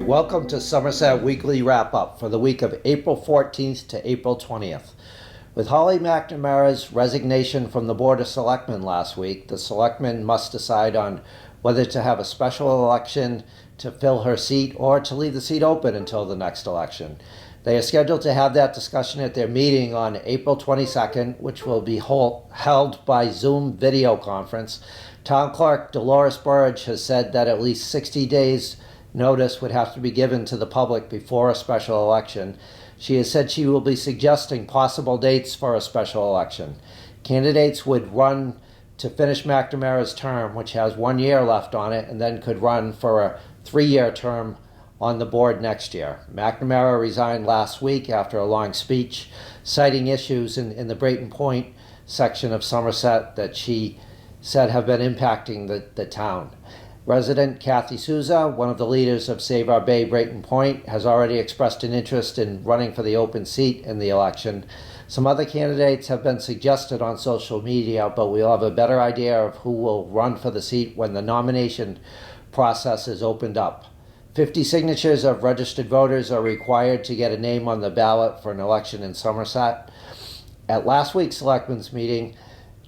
Welcome to Somerset Weekly Wrap-Up for the week of April 14th to April 20th. With Holly McNamara's resignation from the Board of Selectmen last week, the Selectmen must decide on whether to have a special election to fill her seat or to leave the seat open until the next election. They are scheduled to have that discussion at their meeting on April 22nd, which will be held by Zoom video conference. Town Clerk Dolores Burge has said that at least 60 days notice would have to be given to the public before a special election. She has said she will be suggesting possible dates for a special election. Candidates would run to finish McNamara's term, which has 1 year left on it, and then could run for a 3-year term on the board next year. McNamara resigned last week after a long speech, citing issues in the Brayton Point section of Somerset that she said have been impacting the town. Resident Kathy Souza, one of the leaders of Save Our Bay Brayton Point, has already expressed an interest in running for the open seat in the election. Some other candidates have been suggested on social media, but we'll have a better idea of who will run for the seat when the nomination process is opened up. 50 signatures of registered voters are required to get a name on the ballot for an election in Somerset. At last week's Selectmen's meeting,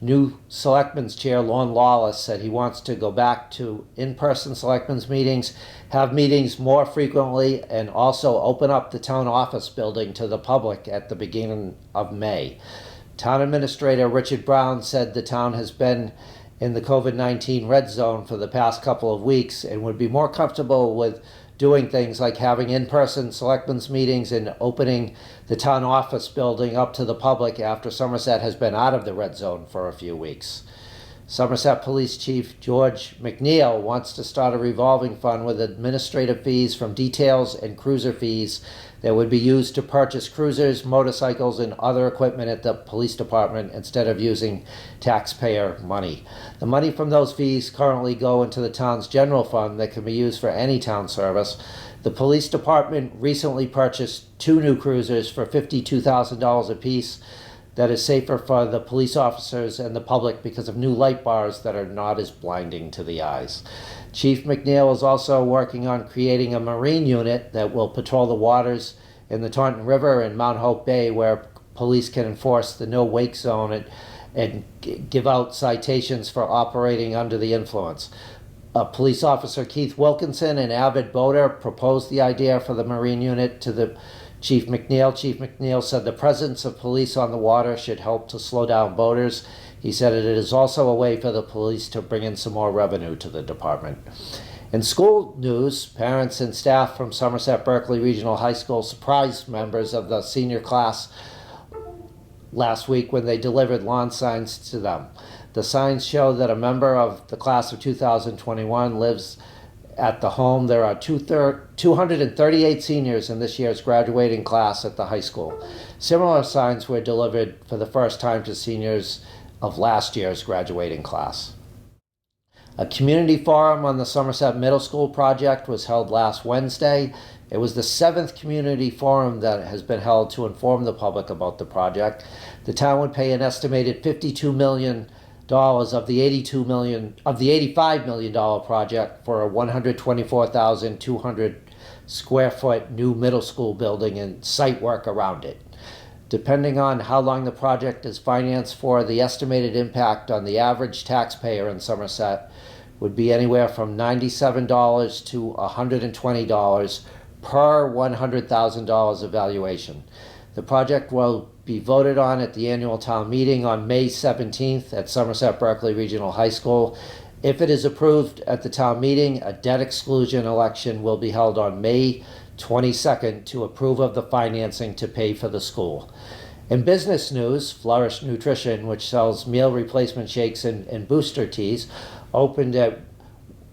new Selectmen's Chair Lorne Lawless said he wants to go back to in-person Selectmen's meetings, have meetings more frequently, and also open up the town office building to the public at the beginning of May. Town Administrator Richard Brown said the town has been in the COVID-19 red zone for the past couple of weeks and would be more comfortable with doing things like having in-person selectmen's meetings and opening the town office building up to the public after Somerset has been out of the red zone for a few weeks. Somerset Police Chief George McNeil wants to start a revolving fund with administrative fees from details and cruiser fees that would be used to purchase cruisers, motorcycles, and other equipment at the police department instead of using taxpayer money. The money from those fees currently go into the town's general fund that can be used for any town service. The police department recently purchased 2 new cruisers for $52,000 apiece. That is safer for the police officers and the public because of new light bars that are not as blinding to the eyes. Chief McNeil is also working on creating a marine unit that will patrol the waters in the Taunton River and Mount Hope Bay, where police can enforce the no wake zone and give out citations for operating under the influence. Police Officer Keith Wilkinson, an avid boater, proposed the idea for the marine unit to the Chief McNeil. Chief McNeil said the presence of police on the water should help to slow down boaters. He said it is also a way for the police to bring in some more revenue to the department. In school news, parents and staff from Somerset Berkeley Regional High School surprised members of the senior class last week when they delivered lawn signs to them. The signs show that a member of the class of 2021 lives at the home. There are 238 seniors in this year's graduating class at the high school. Similar signs were delivered for the first time to seniors of last year's graduating class. A community forum on the Somerset Middle School project was held last Wednesday. It was the 7th community forum that has been held to inform the public about the project. The town would pay an estimated $52 million of the $85 million project for a 124,200 square foot new middle school building and site work around it. Depending on how long the project is financed for, the estimated impact on the average taxpayer in Somerset would be anywhere from $97 to $120 per $100,000 evaluation. The project will be voted on at the annual town meeting on May 17th at Somerset Berkeley Regional High School. If it is approved at the town meeting, a debt exclusion election will be held on May 22nd to approve of the financing to pay for the school. In business news, Flourish Nutrition, which sells meal replacement shakes and booster teas, opened at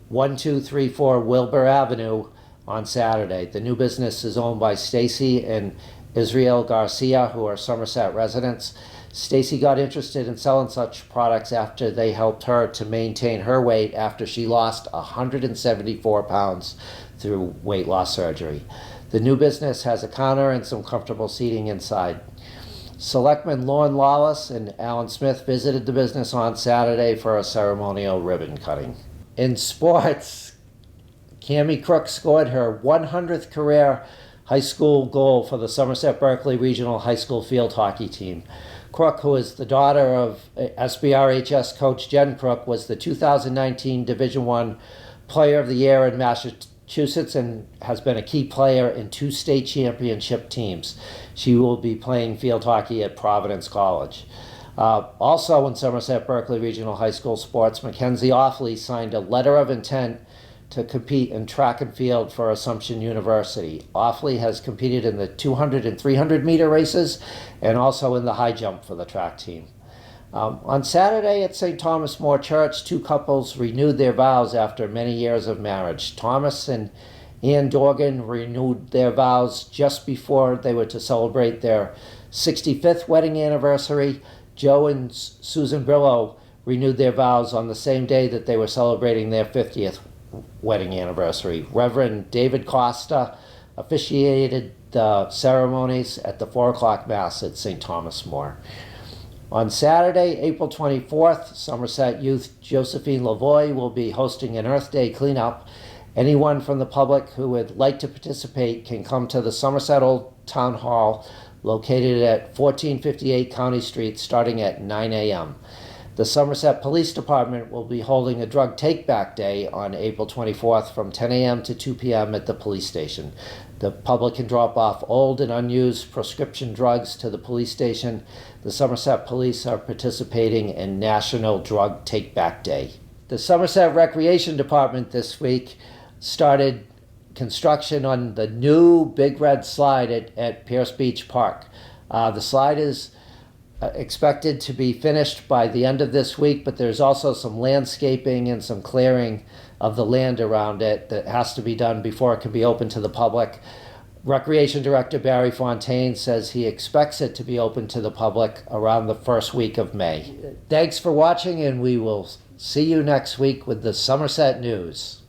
1234 Wilbur Avenue on Saturday. The new business is owned by Stacy and Israel Garcia, who are Somerset residents. Stacy got interested in selling such products after they helped her to maintain her weight after she lost 174 pounds through weight loss surgery. The new business has a counter and some comfortable seating inside. Selectmen Lorne Lawless and Alan Smith visited the business on Saturday for a ceremonial ribbon cutting. In sports, Cammie Crook scored her 100th career high school goal for the Somerset Berkeley Regional High School field hockey team. Crook, who is the daughter of SBRHS coach Jen Crook, was the 2019 Division I Player of the Year in Massachusetts and has been a key player in 2 state championship teams. She will be playing field hockey at Providence College. Also in Somerset Berkeley Regional High School sports, Mackenzie Offley signed a letter of intent to compete in track and field for Assumption University. Offley has competed in the 200 and 300 meter races and also in the high jump for the track team. On Saturday at St. Thomas More Church, 2 couples renewed their vows after many years of marriage. Thomas and Ann Dorgan renewed their vows just before they were to celebrate their 65th wedding anniversary. Joe and Susan Brillo renewed their vows on the same day that they were celebrating their 50th wedding anniversary. Reverend David Costa officiated the ceremonies at the 4 o'clock Mass at St. Thomas More. On Saturday, April 24th, Somerset Youth Josephine Lavoie will be hosting an Earth Day cleanup. Anyone from the public who would like to participate can come to the Somerset Old Town Hall located at 1458 County Street starting at 9 a.m. The Somerset Police Department will be holding a drug take-back day on April 24th from 10 a.m. to 2 p.m. at the police station. The public can drop off old and unused prescription drugs to the police station. The Somerset Police are participating in National Drug Take-Back Day. The Somerset Recreation Department this week started construction on the new Big Red Slide at Pierce Beach Park. The slide is expected to be finished by the end of this week, but there's also some landscaping and some clearing of the land around it that has to be done before it can be open to the public. Recreation Director Barry Fontaine says he expects it to be open to the public around the first week of May. Thanks for watching, and we will see you next week with the Somerset News.